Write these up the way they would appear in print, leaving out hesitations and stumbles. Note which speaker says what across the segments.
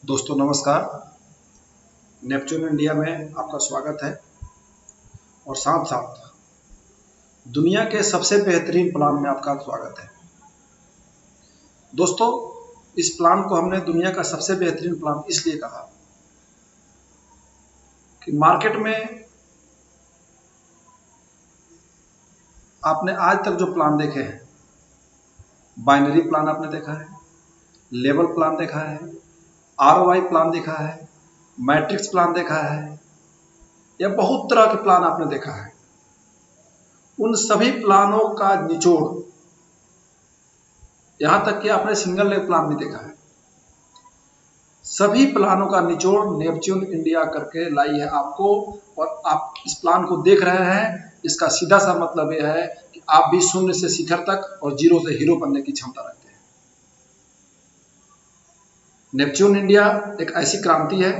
Speaker 1: दोस्तों नमस्कार। Neptune India में आपका स्वागत है और साथ साथ दुनिया के सबसे बेहतरीन प्लान में आपका स्वागत है। दोस्तों, इस प्लान को हमने दुनिया का सबसे बेहतरीन प्लान इसलिए कहा कि मार्केट में आपने आज तक जो प्लान देखे हैं, बाइनरी प्लान आपने देखा है, लेवल प्लान देखा है, ROI प्लान देखा है, मैट्रिक्स प्लान देखा है, या बहुत तरह के प्लान आपने देखा है। उन सभी प्लानों का निचोड़, यहां तक कि आपने सिंगल लेग प्लान भी देखा है, सभी प्लानों का निचोड़ नेपच्यून इंडिया करके लाई है आपको। और आप इस प्लान को देख रहे हैं, इसका सीधा सा मतलब यह है कि आप भी शून्य से शिखर तक और जीरो से हीरो बनने की क्षमता रखते हैं। नेपच्यून इंडिया एक ऐसी क्रांति है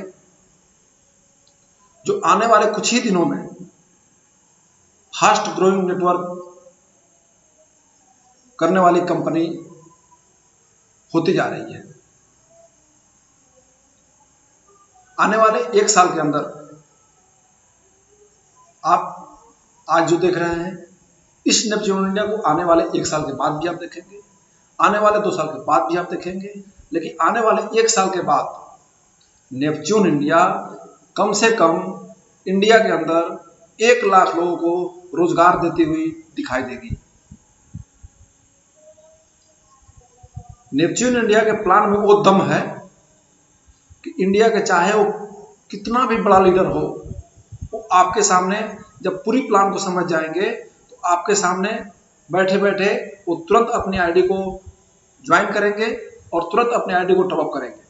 Speaker 1: जो आने वाले कुछ ही दिनों में फास्ट ग्रोइंग नेटवर्क करने वाली कंपनी होती जा रही है। आने वाले एक साल के अंदर आप आज जो देख रहे हैं, इस नेपच्यून इंडिया को आने वाले एक साल के बाद भी आप देखेंगे, आने वाले 2 साल के बाद भी आप देखेंगे, लेकिन आने वाले एक साल के बाद नेपच्यून इंडिया कम से कम इंडिया के अंदर 1 लाख लोगों को रोजगार देती हुई दिखाई देगी। नेपच्यून इंडिया के प्लान में वो दम है कि इंडिया के चाहे वो कितना भी बड़ा लीडर हो, वो आपके सामने जब पूरी प्लान को समझ जाएंगे तो आपके सामने बैठे बैठे वो तुरंत अपनी आईडी को ज्वाइन करेंगे और तुरंत अपनी आईडी को टॉप अप करेंगे।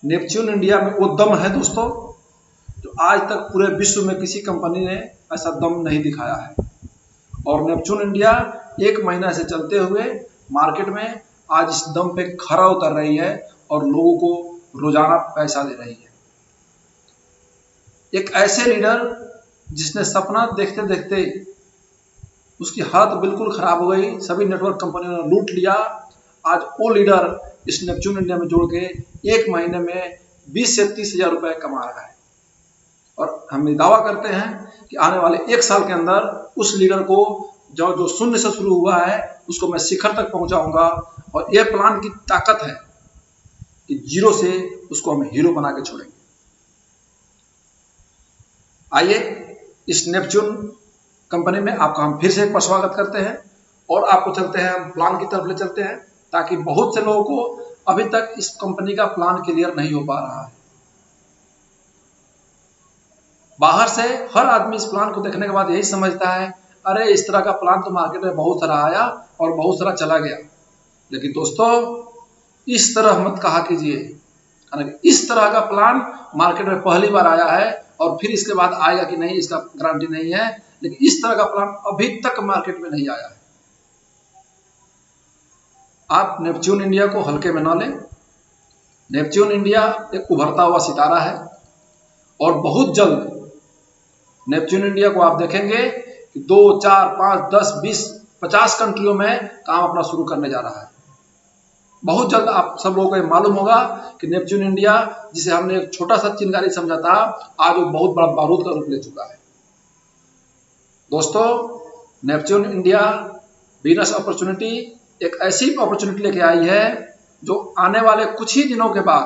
Speaker 1: नेपच्यून इंडिया में वो दम है दोस्तों, जो आज तक पूरे विश्व में किसी कंपनी ने ऐसा दम नहीं दिखाया है। और नेपच्यून इंडिया 1 महीना से चलते हुए मार्केट में आज इस दम पे खरा उतर रही है और लोगों को रोजाना पैसा दे रही है। एक ऐसे लीडर जिसने सपना देखते देखते उसकी हालत बिल्कुल खराब हो गई, सभी नेटवर्क कंपनियों ने लूट लिया, आज वो लीडर इस नेपच्यून इंडिया में जोड़ के 1 महीने में 20 से 30 हजार रुपए कमा रहा है। और हम दावा करते हैं कि आने वाले 1 साल के अंदर उस लीडर को जो शून्य से शुरू हुआ है उसको मैं शिखर तक पहुंचाऊंगा। और यह प्लान की ताकत है कि जीरो से उसको हम हीरो बना के छोड़ेंगे। आइए इस नेपच्यून कंपनी में आपका हम फिर से एक बार स्वागत करते हैं और आपको चलते हैं, हम प्लान की तरफ ले चलते हैं, ताकि बहुत से लोगों को अभी तक इस कंपनी का प्लान क्लियर नहीं हो पा रहा है। बाहर से हर आदमी इस प्लान को देखने के बाद यही समझता है, अरे इस तरह का प्लान तो मार्केट में बहुत सारा आया और बहुत सारा चला गया। लेकिन दोस्तों, इस तरह मत कहा कीजिए। इस तरह का प्लान मार्केट में पहली बार आया है और फिर इसके बाद आएगा कि नहीं इसका गारंटी नहीं है, लेकिन इस तरह का प्लान अभी तक मार्केट में नहीं आया है। आप नेपच्यून इंडिया को हल्के में न लें। नेपच्यून इंडिया एक उभरता हुआ सितारा है और बहुत जल्द नेपच्यून इंडिया को आप देखेंगे कि 2, 4, 5, 10, 20, 50 कंट्रियों में काम अपना शुरू करने जा रहा है। बहुत जल्द आप सब लोगों को ये मालूम होगा कि नेपच्यून इंडिया, जिसे हमने एक छोटा सा चिंगारी समझा था, आज वो बहुत बड़ा बारूद का रूप ले चुका है। दोस्तों, नेपच्यून इंडिया बिजनेस अपॉर्चुनिटी एक ऐसी अपॉर्चुनिटी लेके आई है जो आने वाले कुछ ही दिनों के बाद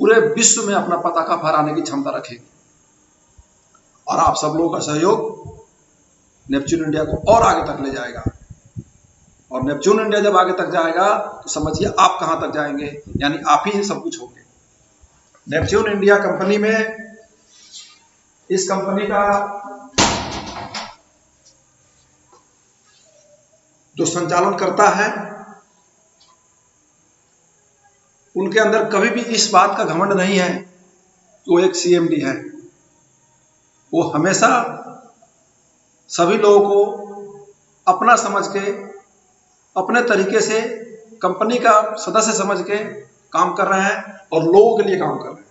Speaker 1: पूरे विश्व में अपना पताका फहराने की क्षमता रखेगी। और आप सब लोगों का सहयोग नेपच्यून इंडिया को और आगे तक ले जाएगा। और नेपच्यून इंडिया जब आगे तक जाएगा तो समझिए आप कहां तक जाएंगे, यानी आप ही सब कुछ होंगे। नेपच्यून इंडिया कंपनी में, इस कंपनी का जो संचालन करता है, उनके अंदर कभी भी इस बात का घमंड नहीं है कि वो एक CMD है। वो हमेशा सभी लोगों को अपना समझ के, अपने तरीके से कंपनी का सदस्य समझ के काम कर रहे हैं और लोगों के लिए काम कर रहे हैं।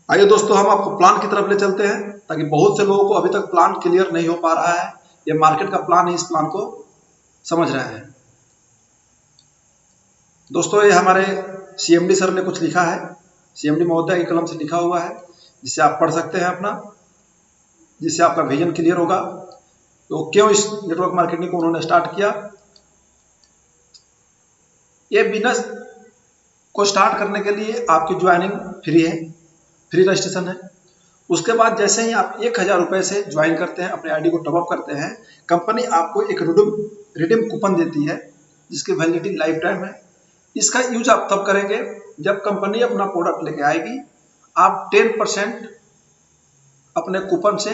Speaker 1: आइए दोस्तों, हम आपको प्लान की तरफ ले चलते हैं, ताकि बहुत से लोगों को अभी तक प्लान क्लियर नहीं हो पा रहा है। ये मार्केट का प्लान है, इस प्लान को समझ रहे हैं। दोस्तों ये हमारे सीएमडी सर ने कुछ लिखा है, सीएमडी महोदय की कलम से लिखा हुआ है, जिसे आप पढ़ सकते हैं अपना, जिससे आपका विजन क्लियर होगा तो क्यों इस नेटवर्क मार्केटिंग को उन्होंने स्टार्ट किया। ये बिजनेस को स्टार्ट करने के लिए आपकी ज्वाइनिंग फ्री है, फ्री रजिस्ट्रेशन है। उसके बाद जैसे ही आप 1000 रुपये से ज्वाइन करते हैं, अपने आईडी को टॉपअप करते हैं, कंपनी आपको एक रिडीम कूपन देती है जिसकी वैलिडिटी लाइफ टाइम है। इसका यूज आप तब करेंगे जब कंपनी अपना प्रोडक्ट लेके आएगी। आप 10% अपने कूपन से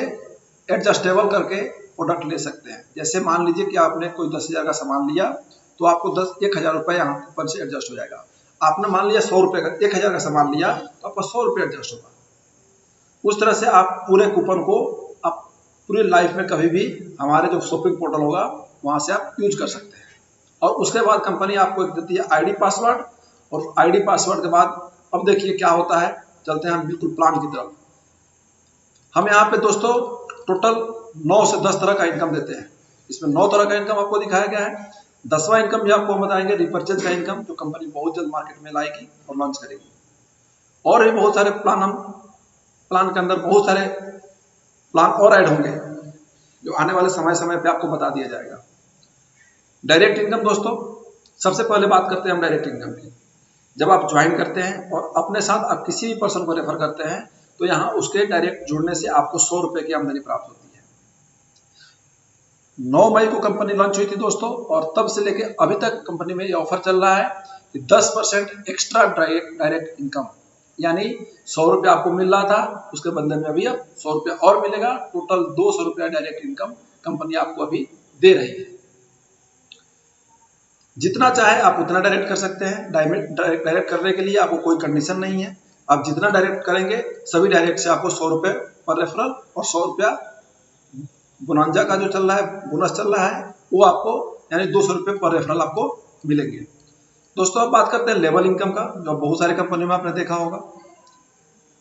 Speaker 1: एडजस्टेबल करके प्रोडक्ट ले सकते हैं। जैसे मान लीजिए कि आपने कोई 10,000 का सामान लिया तो आपको 10,000 रुपये यहाँ कूपन से एडजस्ट हो जाएगा। आपने मान लिया 100 रुपये का 1000 का सामान लिया तो आपका 100 रुपये एडजस्ट होगा। उस तरह से आप पूरे कूपन को आप पूरी लाइफ में कभी भी हमारे जो शॉपिंग पोर्टल होगा वहाँ से आप यूज कर सकते हैं। और उसके बाद कंपनी आपको एक देती है आईडी पासवर्ड, और आईडी पासवर्ड के बाद अब देखिए क्या होता है। चलते हैं हम बिल्कुल प्लान की तरफ। हम यहाँ पे दोस्तों टोटल 9 से 10 तरह का इनकम देते हैं। इसमें 9 तरह का इनकम आपको दिखाया गया है। 10वां इनकम भी आपको बताएंगे, रिपर्चेज का इनकम, जो कंपनी बहुत जल्द मार्केट में लाएगी और लॉन्च करेगी। और भी बहुत सारे प्लान के अंदर बहुत सारे प्लान और ऐड होंगे जो आने वाले समय पे आपको बता दिया जाएगा। डायरेक्ट इनकम दोस्तों, सबसे पहले बात करते हैं हम डायरेक्ट इनकम की। जब आप ज्वाइन करते हैं और अपने साथ आप किसी भी पर्सन को रेफर करते हैं तो यहाँ उसके डायरेक्ट जुड़ने से आपको 100 रुपये की आमदनी प्राप्त होती है। 9 मई को कंपनी लॉन्च हुई थी दोस्तों, और तब से लेके अभी तक कंपनी में ये ऑफर चल रहा है कि 10% एक्स्ट्रा डायरेक्ट इनकम, यानी 100 रुपये आपको मिल रहा था, उसके बदले में अभी अब 100 रुपये और मिलेगा। टोटल 200 रुपया डायरेक्ट इनकम कंपनी आपको अभी दे रही है। जितना चाहे आप उतना डायरेक्ट कर सकते हैं। डायरेक्ट करने के लिए आपको कोई कंडीशन नहीं है। आप जितना डायरेक्ट करेंगे सभी डायरेक्ट से आपको 100 रुपये पर रेफरल और 100 रुपया बोनांजा का जो चल रहा है, बोनस चल रहा है, वो आपको यानी 200 रुपये पर रेफरल आपको मिलेंगे। दोस्तों अब बात करते हैं लेवल इनकम का, जो बहुत सारी कंपनियों में आपने देखा होगा।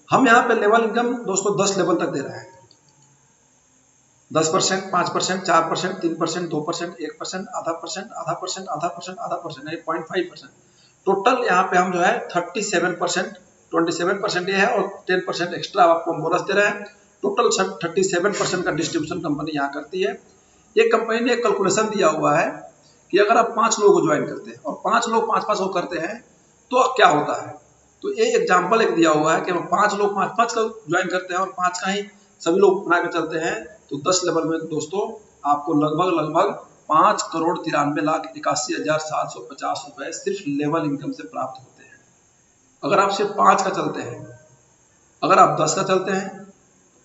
Speaker 1: हम यहाँ पे लेवल इनकम दोस्तों 10 लेवल तक दे रहे हैं। 10%, 5%, 4%, 3%, 2%, 1%, आधा परसेंट, आधा परसेंट, आधा परसेंट, आधा परसेंट, 0.5%। टोटल यहाँ पे हम जो है 37%, 27% ये है और 10% एक्स्ट्रा आपको बोनस दे रहे हैं। टोटल 37% का डिस्ट्रीब्यूशन कंपनी यहाँ करती है। ये कंपनी ने एक कैलकुलेशन दिया हुआ है कि अगर आप 5 लोगों को ज्वाइन करते हैं और 5 लोग 5-5 को करते हैं तो क्या होता है। तो ये एग्जाम्पल एक दिया हुआ है कि 5 लोग 5-5 का ज्वाइन करते हैं और 5 का ही सभी लोग बना के चलते हैं, तो 10 लेवल में दोस्तों आपको लगभग 5,93,81,750 रुपये सिर्फ लेवल इनकम से प्राप्त होते हैं। अगर आप सिर्फ 5 का चलते हैं, अगर आप 10 का चलते हैं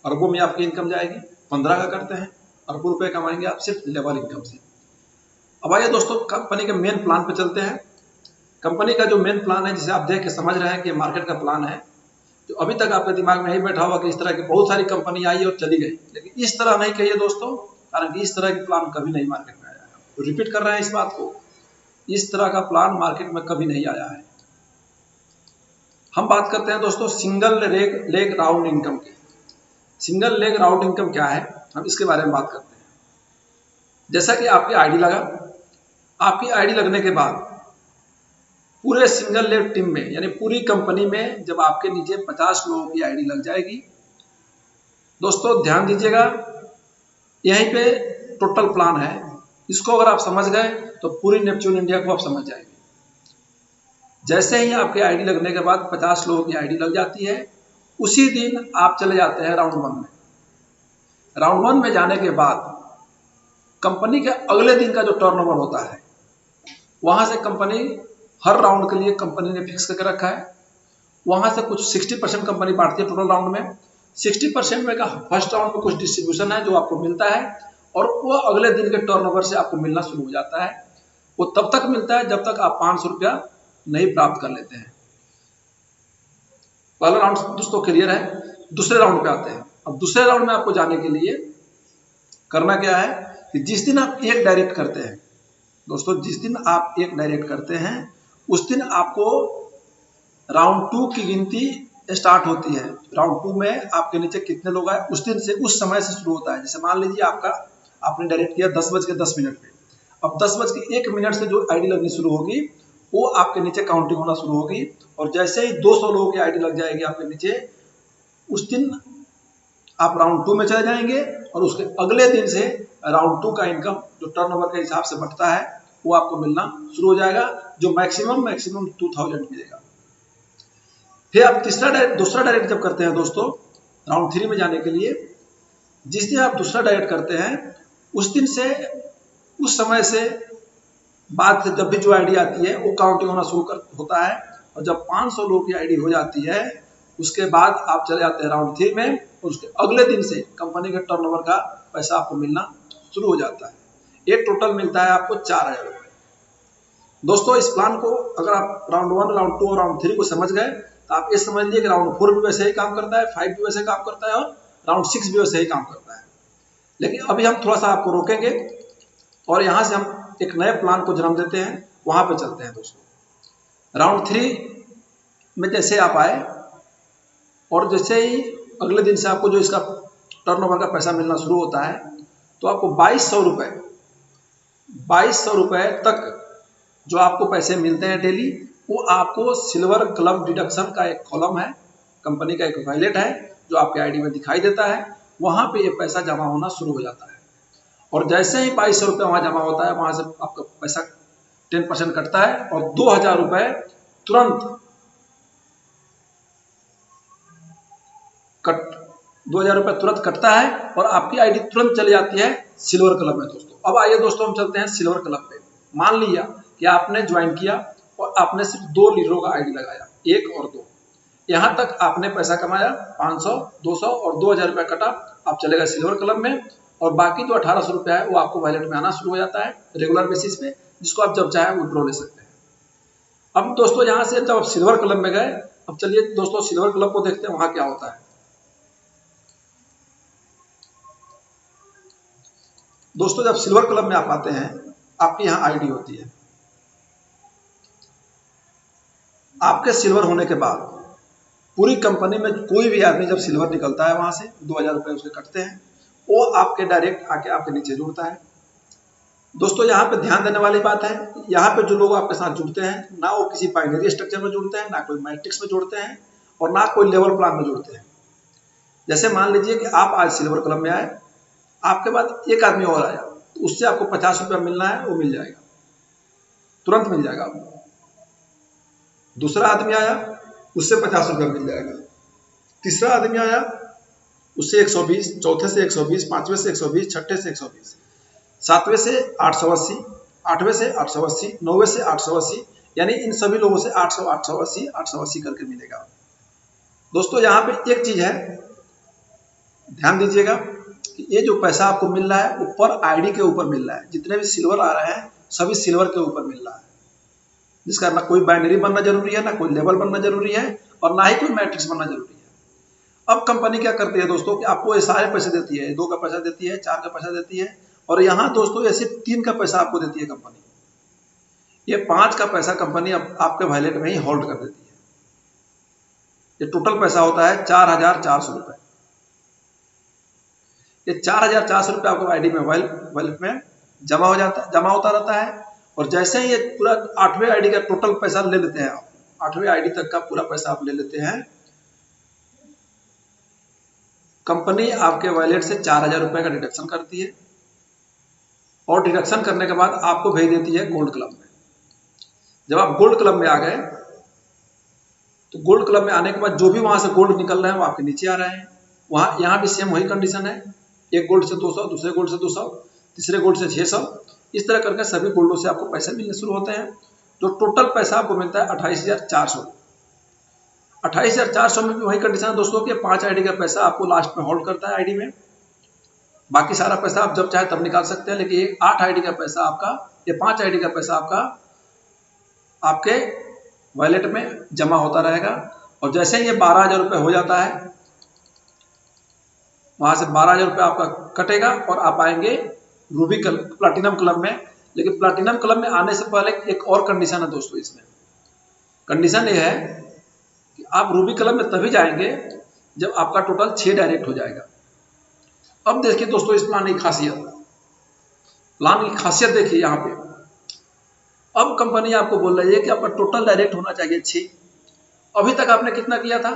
Speaker 1: अरबों में आपकी इनकम जाएगी। 15 का करते हैं अरबों रुपए कमाएंगे आप सिर्फ लेवल इनकम से। अब आइए दोस्तों कंपनी के मेन प्लान पे चलते हैं। कंपनी का जो मेन प्लान है, जिसे आप देख के समझ रहे हैं कि मार्केट का प्लान है, तो अभी तक आपके दिमाग में यही बैठा हुआ कि इस तरह की बहुत सारी कंपनी आई और चली गई, लेकिन इस तरह नहीं कहिए दोस्तों, कारण कि इस तरह की प्लान कभी नहीं मार्केट में आया है। तो रिपीट कर रहे हैं इस बात को, इस तरह का प्लान मार्केट में कभी नहीं आया है। हम बात करते हैं दोस्तों सिंगल लेग राउंड इनकम की। सिंगल लेग राउंड इनकम क्या है, हम इसके बारे में बात करते हैं। जैसा कि आपकी आईडी लगा, आपकी आईडी लगने के बाद पूरे सिंगल लेग टीम में यानी पूरी कंपनी में जब आपके नीचे 50 लोगों की आईडी लग जाएगी, दोस्तों ध्यान दीजिएगा, यहीं पे टोटल प्लान है। इसको अगर आप समझ गए तो पूरी नेपच्यून इंडिया को आप समझ जाएंगे। जैसे ही आपके आईडी लगने के बाद 50 लोगों की आईडी लग जाती है, उसी दिन आप चले जाते हैं राउंड 1 में। राउंड 1 में जाने के बाद कंपनी के अगले दिन का जो टर्नओवर होता है, वहां से कंपनी हर राउंड के लिए कंपनी ने फिक्स करके रखा है। वहां से कुछ 60% कंपनी बांटती है टोटल राउंड में। 60% में का फर्स्ट राउंड में कुछ डिस्ट्रीब्यूशन है जो आपको मिलता है, और वो अगले दिन के टर्नओवर से आपको मिलना शुरू हो जाता है। वो तब तक मिलता है जब तक आप 500 रुपया नहीं प्राप्त कर लेते हैं। पहला राउंड दोस्तों क्लियर है। दूसरे राउंड पे आते हैं। अब दूसरे राउंड में आपको जाने के लिए करना क्या है कि जिस दिन आप एक डायरेक्ट करते हैं दोस्तों, जिस दिन आप एक डायरेक्ट करते हैं उस दिन आपको राउंड 2 की गिनती स्टार्ट होती है। राउंड 2 में आपके नीचे कितने लोग आए उस दिन से, उस समय से शुरू होता है। जैसे मान लीजिए आपने डायरेक्ट किया 10:10 पे, अब 10:01 से जो आईडी लगनी शुरू होगी वो आपके नीचे काउंटिंग होना शुरू होगी, और जैसे ही 200 लोगों की आईडी लग जाएगी आपके नीचे, उस दिन आप राउंड 2 में चले जाएंगे, और उसके अगले दिन से राउंड 2 का इनकम जो टर्नओवर के हिसाब से बढ़ता है वो आपको मिलना शुरू हो जाएगा, जो मैक्सिमम 2000 मिलेगा। फिर आप दूसरा डायरेक्ट जब करते हैं दोस्तों राउंड 3 में जाने के लिए, जिस दिन आप दूसरा डायरेक्ट करते हैं उस दिन से, उस समय से बाद से जब भी जो आईडी आती है वो काउंटिंग होना शुरू होता है, और जब 500 लोगों की आईडी हो जाती है उसके बाद आप चले जाते हैं राउंड 3 में, और उसके अगले दिन से कंपनी के टर्नओवर का पैसा आपको मिलना शुरू हो जाता है। एक टोटल मिलता है आपको 4000 रुपये। दोस्तों इस प्लान को अगर आप राउंड 1, राउंड 2 और राउंड 3 को समझ गए तो आप ये समझ लीजिए कि राउंड 4 भी वैसे ही काम करता है, 5 भी वैसे काम करता है, और राउंड 6 भी वैसे ही काम करता है। लेकिन अभी हम थोड़ा सा आपको रोकेंगे और यहाँ से हम एक नए प्लान को जन्म देते हैं, वहाँ पे चलते हैं दोस्तों। राउंड 3 में जैसे आप आए और जैसे ही अगले दिन से आपको जो इसका टर्नओवर का पैसा मिलना शुरू होता है, तो आपको 2200 रुपये तक जो आपको पैसे मिलते हैं डेली, वो आपको सिल्वर क्लब डिडक्शन का एक कॉलम है, कंपनी का एक वॉलेट है जो आपके आईडी में दिखाई देता है, वहाँ पे ये पैसा जमा होना शुरू हो जाता है। और जैसे ही 2200 रुपये वहाँ जमा होता है, वहाँ से आपका पैसा 10% कटता है, और 2000 रुपये तुरंत 2000 रुपये तुरंत कटता है, और आपकी आईडी तुरंत चली जाती है सिल्वर क्लब में दोस्तों। अब आइए दोस्तों हम चलते हैं सिल्वर क्लब पे। मान लिया कि आपने ज्वाइन किया और आपने सिर्फ 2 लीडरों का आईडी लगाया, 1 और 2, यहाँ तक आपने पैसा कमाया, 500, 200 और 2000 रुपये कटा, आप चले गए सिल्वर क्लब में, और बाकी जो 1800 रुपया है वो आपको वॉलेट में आना शुरू हो जाता है रेगुलर बेसिस पे, जिसको आप जब चाहे विड्रॉ ले सकते हैं। अब दोस्तों यहाँ से जब आप सिल्वर क्लब में गए, अब चलिए दोस्तों सिल्वर क्लब को देखते हैं वहाँ क्या होता है। दोस्तों जब सिल्वर क्लब में आप आते हैं, आपकी यहाँ आईडी होती है। आपके सिल्वर होने के बाद पूरी कंपनी में कोई भी आदमी जब सिल्वर निकलता है वहां से 2000 रुपये उसके कटते हैं, वो आपके डायरेक्ट आके आपके नीचे जुड़ता है। दोस्तों यहाँ पे ध्यान देने वाली बात है, यहाँ पे जो लोग आपके साथ जुड़ते हैं ना वो किसी बाइनरी स्ट्रक्चर में जुड़ते हैं, ना कोई मैट्रिक्स में जुड़ते हैं, और ना कोई लेवल प्लान में जुड़ते हैं। जैसे मान लीजिए कि आप आज सिल्वर क्लब में आए, आपके बाद एक आदमी और आया, तो उससे आपको 50 रुपया मिलना है, वो मिल जाएगा, तुरंत मिल जाएगा आपको। दूसरा आदमी आया, उससे 50 रुपया मिल जाएगा। तीसरा आदमी आया, उससे 120, चौथे से 120, पांचवें से 120, छठे से 120, सातवें से 880, आठवें से 880, नौवें से 880, यानी इन सभी लोगों से 800, 880, 880 करके मिलेगा। दोस्तों यहाँ पे एक चीज है, ध्यान दीजिएगा कि ये जो पैसा आपको मिल रहा है ऊपर आईडी के ऊपर मिल रहा है, जितने भी सिल्वर आ रहे हैं सभी सिल्वर के ऊपर मिल रहा है, जिसका ना कोई बाइनरी बनना जरूरी है, ना कोई लेवल बनना जरूरी है, और ना ही कोई मैट्रिक्स बनना जरूरी है। अब कंपनी क्या करती है दोस्तों कि आपको ये सारे पैसे देती है, 2 का पैसा देती है, 4 का पैसा देती है, और यहाँ दोस्तों ये सिर्फ 3 का पैसा आपको देती है कंपनी। ये 5 का पैसा कंपनी आपके वॉलेट में ही होल्ड कर देती है। ये टोटल पैसा होता है 4400 रुपये। ये 4400 रुपये आपको आईडी में वॉलेट में जमा होता रहता है, और जैसे ही ये पूरा 8वें आईडी का टोटल पैसा ले लेते हैं आप, 8वें आईडी तक का पूरा पैसा आप ले लेते हैं, कंपनी आपके वॉलेट से 4000 रुपये का डिडक्शन करती है, और डिडक्शन करने के बाद आपको भेज देती है गोल्ड क्लब में। जब आप गोल्ड क्लब में आ गए, तो गोल्ड क्लब में आने के बाद जो भी वहां से गोल्ड निकल रहे हैं वो आपके नीचे आ रहे हैं। वहां यहाँ भी सेम वही कंडीशन है, एक गोल्ड से 200, दूसरे गोल्ड से 200, तीसरे गोल्ड से 600, इस तरह करके सभी गोल्डों से आपको पैसे मिलने शुरू होते हैं। जो टोटल पैसा आपको मिलता है 28400। 28400 में भी वही कंडीशन है दोस्तों कि 5 आईडी का पैसा आपको लास्ट में होल्ड करता है आईडी में, बाकी सारा पैसा आप जब चाहे तब निकाल सकते हैं, लेकिन 8 आईडी का पैसा आपका, ये 5 आईडी का पैसा आपका आपके वॉलेट में जमा होता रहेगा। और जैसे ही ये 12000 रुपये हो जाता है, वहां से 12000 रुपये आपका कटेगा और आप आएंगे रूबी प्लैटिनम क्लब में। लेकिन प्लैटिनम क्लब में आने से पहले एक और कंडीशन है दोस्तों, इसमें कंडीशन ये है कि आप रूबी क्लब में तभी जाएंगे जब आपका टोटल 6 डायरेक्ट हो जाएगा। अब देखिए दोस्तों इस प्लान की खासियत, प्लान की खासियत देखिए यहाँ पे। अब कंपनी आपको बोल रही है कि आपका टोटल डायरेक्ट होना चाहिए 6। अभी तक आपने कितना किया था?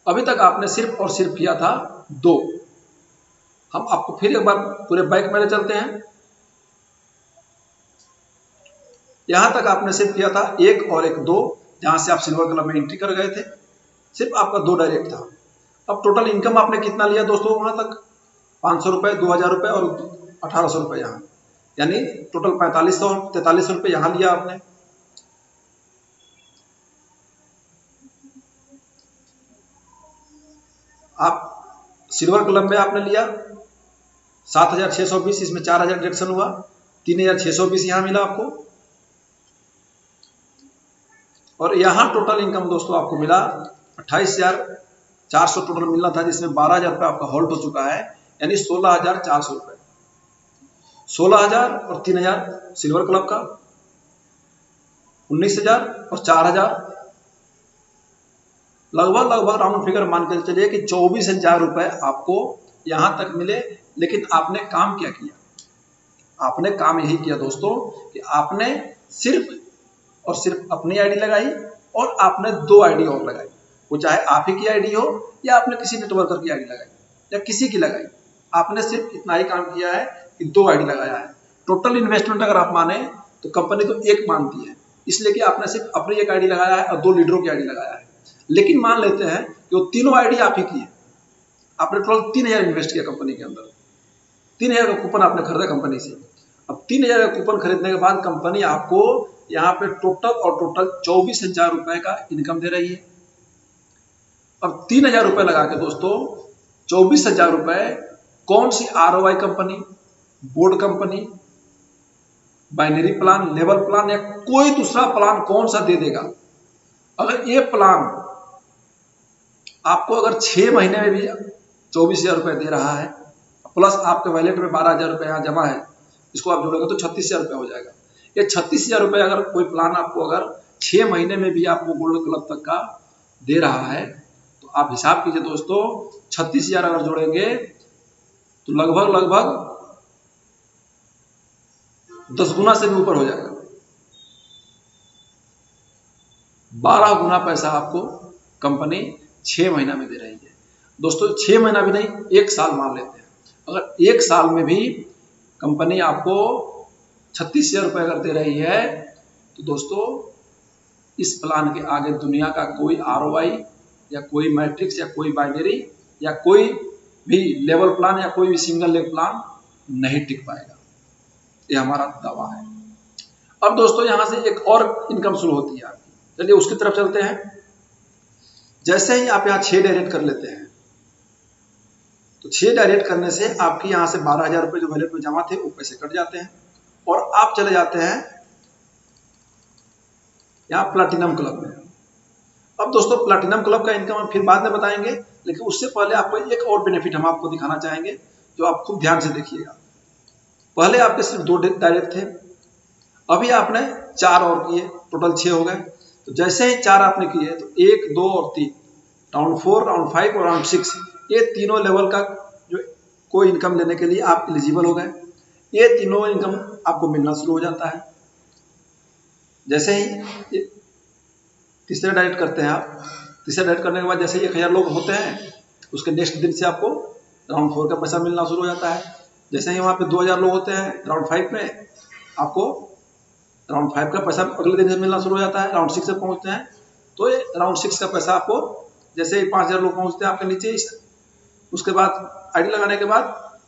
Speaker 1: अभी तक आपने सिर्फ और सिर्फ किया था 2। हम आपको फिर एक बार पूरे बैक में ले चलते हैं। यहां तक आपने सिर्फ किया था 1 और 1 2, जहां से आप सिल्वर क्लब में एंट्री कर गए थे। सिर्फ आपका 2 डायरेक्ट था। अब टोटल इनकम आपने कितना लिया दोस्तों? वहां तक 500 रुपए, 2000 रुपए और 1800 रुपए यहाँ, यानी टोटल 4500 4300 रुपए यहाँ लिया आपने। आप सिल्वर क्लब में आपने लिया 7620, इसमें 4000 डिडक्शन हुआ, 3620 यहाँ मिला आपको। और यहाँ टोटल इनकम दोस्तों आपको मिला 28400 टोटल मिलना था, जिसमें 12000 रुपये आपका होल्ड हो चुका है, यानी 16400 रुपये। 16000 और 3000 सिल्वर क्लब का, 19000 और 4000, लगभग राउंड फिगर मान के चलिए कि 24000 रुपये आपको यहां तक मिले। लेकिन आपने काम क्या किया? आपने काम यही किया दोस्तों कि आपने सिर्फ और सिर्फ अपनी आईडी लगाई और आपने 2 आईडी और लगाई, वो चाहे आप ही की आईडी हो या आपने किसी नेटवर्कर की आईडी लगाई या किसी की लगाई। आपने सिर्फ इतना ही काम किया है कि 2 आईडी लगाया है। टोटल इन्वेस्टमेंट अगर आप माने तो कंपनी तो 1 मानती है, इसलिए कि आपने सिर्फ अपनी 1 आईडी लगाया है और 2 लीडरों की आईडी लगाया है। लेकिन मान लेते हैं कि वो तीनों आईडी आप ही की है, आपने टोटल 3000 इन्वेस्ट किया कंपनी के अंदर, 3000 का कूपन आपने खरीदा कंपनी से। अब 3000 का कूपन खरीदने के बाद कंपनी आपको यहाँ पे टोटल 24000 रुपए का इनकम दे रही है। अब 3000 रुपए लगा के दोस्तों 24000 रुपए कौन सी ROI company, board company, binary plan, level plan या कोई दूसरा प्लान कौन सा दे देगा? अगर ये प्लान आपको अगर 6 महीने में भी 24000 रुपए दे रहा है, प्लस आपके वैलेट में 12000 रुपए यहाँ जमा है, इसको आप जोड़ेंगे तो 36000 रुपये हो जाएगा। ये 36000 रुपये अगर कोई प्लान आपको अगर 6 महीने में भी आपको गोल्ड क्लब तक का दे रहा है, तो आप हिसाब कीजिए दोस्तों, 36000 अगर जोड़ेंगे तो लगभग 10 गुना से भी ऊपर हो जाएगा। 12 गुना पैसा आपको कंपनी 6 महीना में दे रही है दोस्तों। 6 महीना भी नहीं, 1 साल मान लेते हैं। अगर 1 साल में भी कंपनी आपको 36000 रुपये अगर दे रही है, तो दोस्तों इस प्लान के आगे दुनिया का कोई ROI या कोई मैट्रिक्स या कोई बाइनरी या कोई भी लेवल प्लान या कोई भी सिंगल लेग प्लान नहीं टिक पाएगा। ये हमारा दावा है। अब दोस्तों यहां से एक और इनकम शुरू होती है आपकी, चलिए उसकी तरफ चलते हैं। जैसे ही आप यहाँ 6 डायरेक्ट कर लेते हैं, तो 6 डायरेक्ट करने से आपकी यहाँ से 12000 रुपये जो वैलेट में जमा थे वो पैसे कट जाते हैं और आप चले जाते हैं यहाँ प्लैटिनम क्लब में। अब दोस्तों प्लैटिनम क्लब का इनकम हम फिर बाद में बताएंगे, लेकिन उससे पहले आपको एक और बेनिफिट हम आपको दिखाना चाहेंगे जो आप खूब ध्यान से देखिएगा। पहले आपके सिर्फ 2 डायरेक्ट थे, अभी आपने 4 और किए, टोटल 6 हो गए। तो जैसे ही 4 आपने किए तो 1 2 और 3, राउंड 4, राउंड 5 और राउंड 6, ये तीनों लेवल का जो कोई इनकम लेने के लिए आप एलिजिबल हो गए। ये तीनों इनकम आपको मिलना शुरू हो जाता है। जैसे ही तीसरे डायरेक्ट करते हैं आप, तीसरे डायरेक्ट करने के बाद जैसे ही 1000 लोग होते हैं, उसके नेक्स्ट दिन से आपको राउंड 4 का पैसा मिलना शुरू हो जाता है। जैसे ही वहाँ पे 2000 लोग होते हैं राउंड 5 में, आपको राउंड 5 का पैसा अगले दिन से मिलना शुरू हो जाता है। राउंड 6 से पहुँचते हैं तो ये राउंड 6 का पैसा आपको, जैसे ही 5000 लोग पहुँचते हैं आपके नीचे, उसके बाद आईडी लगाने के बाद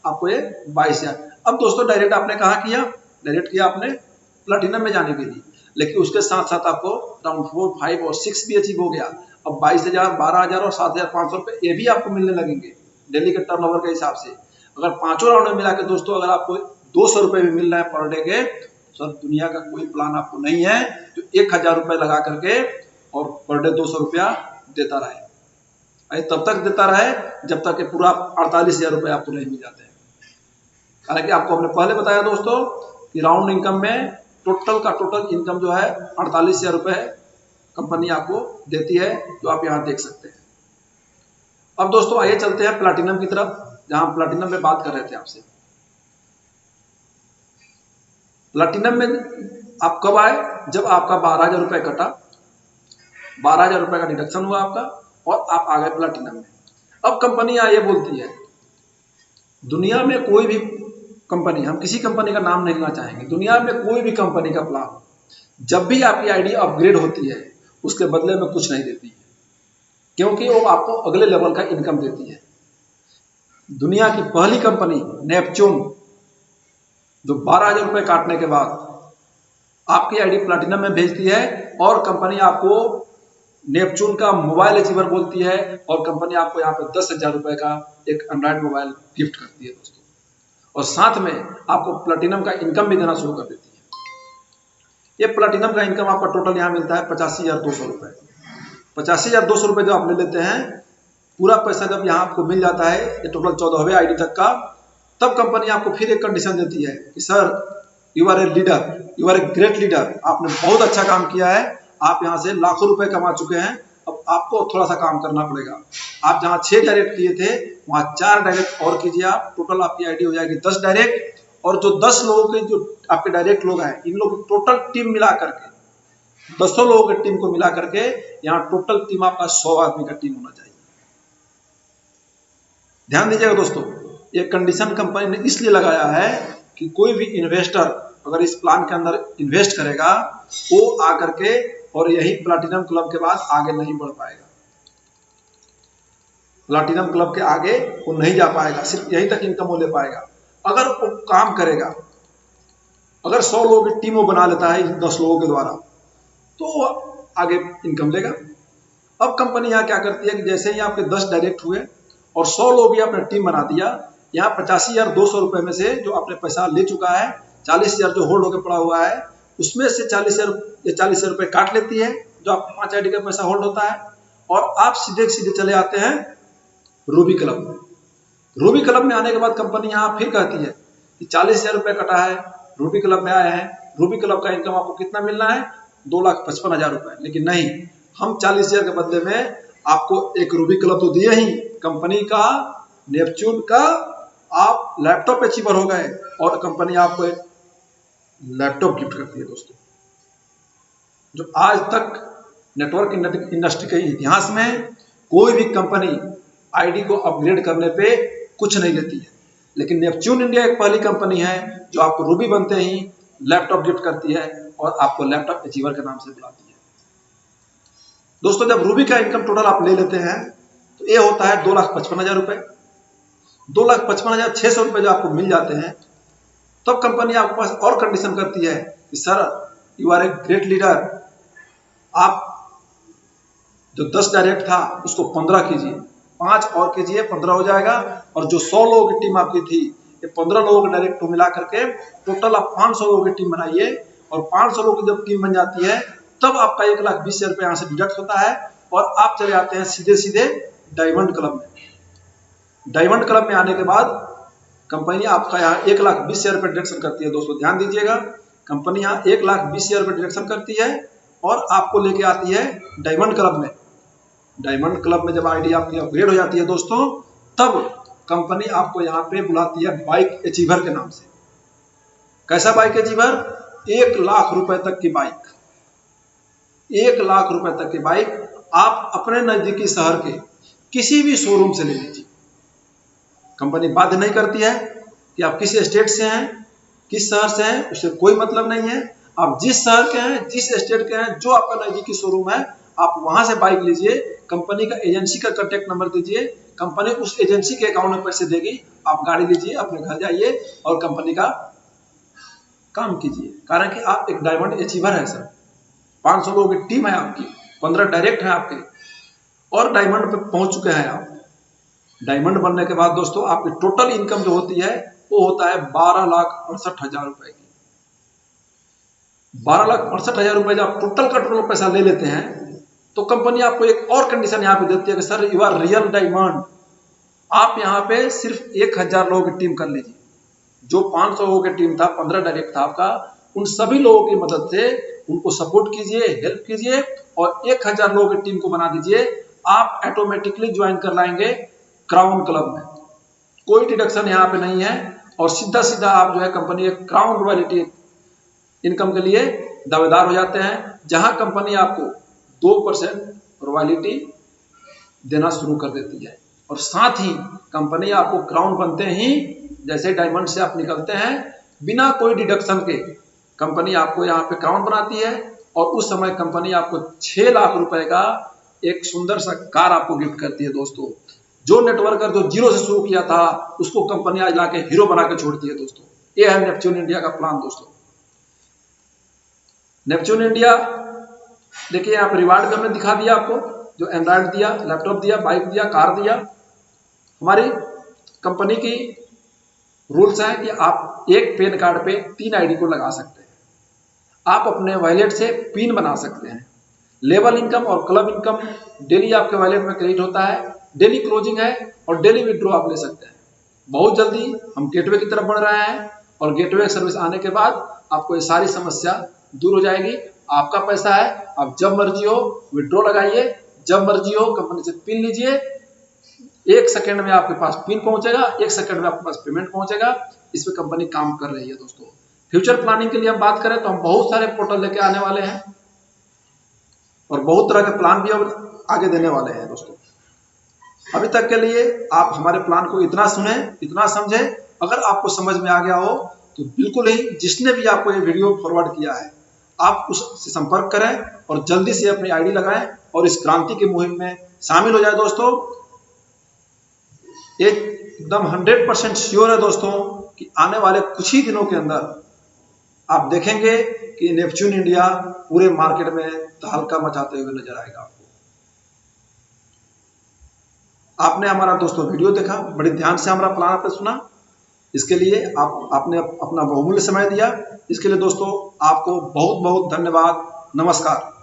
Speaker 1: आपको ये 22000। अब दोस्तों डायरेक्ट आपने कहाँ किया? डायरेक्ट किया आपने प्लैटिनम में जाने के लिए, लेकिन उसके साथ साथ आपको राउंड 4, 5 और 6 भी अचीव हो गया। अब 22000, 12000 और 7500 रुपये ये भी आपको मिलने लगेंगे डेली के टर्नओवर के हिसाब से। अगर पांचों राउंड में मिला के दोस्तों अगर आपको 200 रुपये भी मिल रहा है पर डे के, तो सर दुनिया का कोई प्लान आपको नहीं है जो 1000 रुपये लगा करके और पर डे 200 रुपया देता रहे। तब तक देता रहे जब तक कि पूरा 48000 रुपये आपको नहीं मिल जाते हैं। हालांकि आपको हमने पहले बताया दोस्तों कि राउंड इनकम में टोटल का टोटल इनकम जो है 48000 रुपये कंपनी आपको देती है, जो आप यहाँ देख सकते हैं। अब दोस्तों आइए चलते हैं प्लैटिनम की तरफ, जहां प्लैटिनम में बात कर रहे थे आपसे। प्लैटिनम में आप कब आए? जब आपका 12,000 रुपये कटा, 12,000 रुपये का डिडक्शन हुआ आपका और आप आ गए प्लैटिनम में। अब कंपनी ये बोलती है, दुनिया में कोई भी कंपनी, हम किसी कंपनी का नाम नहीं लेना चाहेंगे, दुनिया में कोई भी कंपनी का प्लान जब भी आपकी आईडी अपग्रेड होती है उसके बदले में कुछ नहीं देती है, क्योंकि वो आपको अगले लेवल का इनकम देती है। दुनिया की पहली कंपनी नेपच्यून, जो 12,000 रुपये काटने के बाद आपकी आईडी प्लैटिनम में भेजती है और कंपनी आपको नेपच्यून का मोबाइल अचीवर बोलती है और कंपनी आपको यहाँ पे 10,000 रुपये का एक एंड्रॉइड मोबाइल गिफ्ट करती है दोस्तों, और साथ में आपको प्लैटिनम का इनकम भी देना शुरू कर देती है। ये प्लैटिनम का इनकम आपका टोटल यहाँ मिलता है 85,200 रुपये। 85,200 रुपये जो आप ले लेते हैं, पूरा पैसा जब यहाँ आपको मिल जाता है ये टोटल 14वें आईडी तक का, तब कंपनी आपको फिर एक कंडीशन देती है कि sir you are a leader, you are a great leader, आपने बहुत अच्छा काम किया है, आप यहाँ से लाखों रुपए कमा चुके हैं, अब आपको थोड़ा सा काम करना पड़ेगा। आप जहाँ 6 डायरेक्ट किए थे वहाँ 4 डायरेक्ट और कीजिए आप, टोटल आपकी आईडी हो जाएगी 10 डायरेक्ट। और जो 10 लोगों के जो आपके डायरेक्ट लोग हैं, इन लोगों की टोटल टीम मिला करके 200 लोगों की टीम को मिला करके यहाँ टोटल टीम आपका 100 आदमी का टीम होना चाहिए। ध्यान दीजिएगा दोस्तों, ये कंडीशन कंपनी ने इसलिए लगाया है कि कोई भी इन्वेस्टर अगर इस प्लान के अंदर इन्वेस्ट करेगा वो आकर के और यही प्लैटिनम क्लब के बाद आगे नहीं बढ़ पाएगा, प्लैटिनम क्लब के आगे वो नहीं जा पाएगा, सिर्फ यहीं तक इनकम वो ले पाएगा। अगर वो काम करेगा, अगर 100 लोगों की टीम वो बना लेता है 10 लोगों के द्वारा, तो वो आगे इनकम लेगा। अब कंपनी यहाँ क्या करती है कि जैसे ही आपके 10 डायरेक्ट हुए और 100 लोग भी आपने टीम बना दिया, यहाँ 85,200 रुपये में से जो आपने पैसा ले चुका है, 40,000 जो होल्ड होकर पड़ा हुआ है, उसमें से 40,000 रुपये काट लेती है जो आप 5 आईडी का पैसा होल्ड होता है, और आप सीधे सीधे चले आते हैं रूबी क्लब में। रूबी क्लब में आने के बाद कंपनी यहाँ फिर कहती है कि 40,000 रुपये कटा है, रूबी क्लब में आए हैं, रूबी क्लब का इनकम आपको कितना मिलना है? 2,55,000 रुपये। लेकिन नहीं, हम 40,000 के बदले में आपको एक रूबी क्लब तो दिए ही, कंपनी का नेपच्यून का आप लैपटॉप अचीवर हो गए और कंपनी आपको एक लैपटॉप गिफ्ट करती है दोस्तों, जो आज तक नेटवर्क इंडस्ट्री के इतिहास में कोई भी कंपनी आईडी को अपग्रेड करने पे कुछ नहीं लेती है। लेकिन नेपच्यून इंडिया एक पहली कंपनी है जो आपको रूबी बनते ही लैपटॉप गिफ्ट करती है और आपको लैपटॉप अचीवर के नाम से बुलाती है। दोस्तों, जब रूबी का इनकम टोटल आप ले लेते हैं तो ये होता है 2,55,000 रुपये। 2,55,600 रुपये जो आपको मिल जाते हैं, तब कंपनी आपके पास और कंडीशन करती है कि sir you are a great leader, आप जो 10 डायरेक्ट था उसको 15 कीजिए, 5 और कीजिए, 15 हो जाएगा, और जो 100 लोगों की टीम आपकी थी, ये 15 लोगों के डायरेक्ट को मिला करके टोटल आप 500 लोगों की टीम बनाइए, और 500 लोगों की जब टीम बन जाती है तब आपका 1,20,000 रुपये यहाँ से डिडक्ट होता है और आप चले आते हैं सीधे सीधे डायमंड क्लब में। डायमंड क्लब में आने के बाद कंपनी आपका यहाँ 1,20,000 रुपये डिडक्शन करती है। दोस्तों ध्यान दीजिएगा, कंपनी यहाँ 1,20,000 रुपये डिडक्शन करती है और आपको लेके आती है डायमंड क्लब में। डायमंड क्लब में जब आईडी आपकी अपग्रेड हो जाती है दोस्तों, तब कंपनी आपको यहाँ पे बुलाती है बाइक अचीवर के नाम से। कैसा बाइक अचीवर? 1,00,000 रुपए तक की बाइक, 1,00,000 रुपए तक की बाइक आप अपने नजदीकी शहर के किसी भी शोरूम से ले लीजिए। कंपनी बाध्य नहीं करती है कि आप किस स्टेट से हैं, किस शहर से हैं, उससे कोई मतलब नहीं है। आप जिस शहर के हैं, जिस स्टेट के हैं, जो आपका नजदीकी शोरूम है, आप वहां से बाइक लीजिए, कंपनी का एजेंसी का कांटेक्ट नंबर दीजिए, कंपनी उस एजेंसी के अकाउंट में पैसे देगी, आप गाड़ी लीजिए, अपने घर जाइए और कंपनी का काम कीजिए। कारण कि आप एक डायमंड अचीवर है सर, 500 लोगों की टीम है आपकी, 15 डायरेक्ट है आपके, और डायमंड पे पहुंच चुके हैं आप। डायमंड बनने के बाद दोस्तों आपकी टोटल इनकम जो होती है वो होता है 12,68,000 रुपए की। 12,68,000 रुपए जब आप टोटल का टोटल पैसा ले लेते हैं, तो कंपनी आपको एक और कंडीशन यहाँ पे देती है कि sir you are real diamond, आप यहाँ पे सिर्फ 1,000 लोगों की टीम कर लीजिए। जो 500 लोगों की टीम था, 15 डायरेक्ट था आपका, उन सभी लोगों की मदद से उनको सपोर्ट कीजिए, हेल्प कीजिए और 1,000 लोगों की टीम को बना दीजिए। आप ऑटोमेटिकली ज्वाइन कर लाएंगे क्राउन क्लब में, कोई डिडक्शन यहाँ पे नहीं है, और सीधा सीधा आप जो है कंपनी एक क्राउन रॉयल्टी इनकम के लिए दावेदार हो जाते हैं, जहां कंपनी आपको 2% रॉयल्टी देना शुरू कर देती है। और साथ ही कंपनी आपको क्राउन बनते ही, जैसे डायमंड से आप निकलते हैं, बिना कोई डिडक्शन के कंपनी आपको यहाँ पे क्राउन बनाती है। और उस समय कंपनी आपको 6 लाख रुपए का एक सुंदर सा कार आपको गिफ्ट करती है दोस्तों। जो नेटवर्कर जो जीरो से शुरू किया था, उसको कंपनी आज लाके हीरो बना के छोड़ती है दोस्तों। ये है नेपच्यून इंडिया का प्लान दोस्तों। नेपच्यून इंडिया देखिए, यहाँ पे रिवार्ड भी हमने दिखा दिया आपको, जो एंड्रॉइड दिया, लैपटॉप दिया, बाइक दिया, कार दिया। हमारी कंपनी की रूल्स हैं कि आप एक पैन कार्ड पे 3 आईडी को लगा सकते हैं। आप अपने वॉलेट से पिन बना सकते हैं। लेवल इनकम और क्लब इनकम डेली आपके वॉलेट में क्रेडिट होता है, डेली क्लोजिंग है और डेली विड्रॉ आप ले सकते हैं। बहुत जल्दी हम गेटवे की तरफ बढ़ रहे हैं और गेटवे सर्विस आने के बाद आपको ये सारी समस्या दूर हो जाएगी। आपका पैसा है, आप जब मर्जी हो विड्रॉ लगाइए, जब मर्जी हो कंपनी से पिन लीजिए। 1 सेकंड में आपके पास पिन पहुंचेगा, 1 सेकंड में आपके पास पेमेंट पहुंचेगा। इस पे कंपनी काम कर रही है दोस्तों। फ्यूचर प्लानिंग के लिए हम बात करें तो हम बहुत सारे पोर्टल लेके आने वाले हैं और बहुत तरह के प्लान भी अब आगे देने वाले हैं दोस्तों। अभी तक के लिए आप हमारे प्लान को इतना सुने, इतना समझे। अगर आपको समझ में आ गया हो तो बिल्कुल ही जिसने भी आपको ये वीडियो फॉरवर्ड किया है, आप उससे संपर्क करें और जल्दी से अपनी आईडी लगाएं और इस क्रांति की मुहिम में शामिल हो जाए दोस्तों। एकदम 100% श्योर है दोस्तों कि आने वाले कुछ ही दिनों के अंदर आप देखेंगे कि नेपच्यून इंडिया पूरे मार्केट में तहलका मचाते हुए नजर आएगा आपको। आपने हमारा दोस्तों वीडियो देखा, बड़े ध्यान से हमारा प्लान आपने सुना, इसके लिए आपने अपना बहुमूल्य समय दिया। इसके लिए दोस्तों आपको बहुत बहुत धन्यवाद। नमस्कार।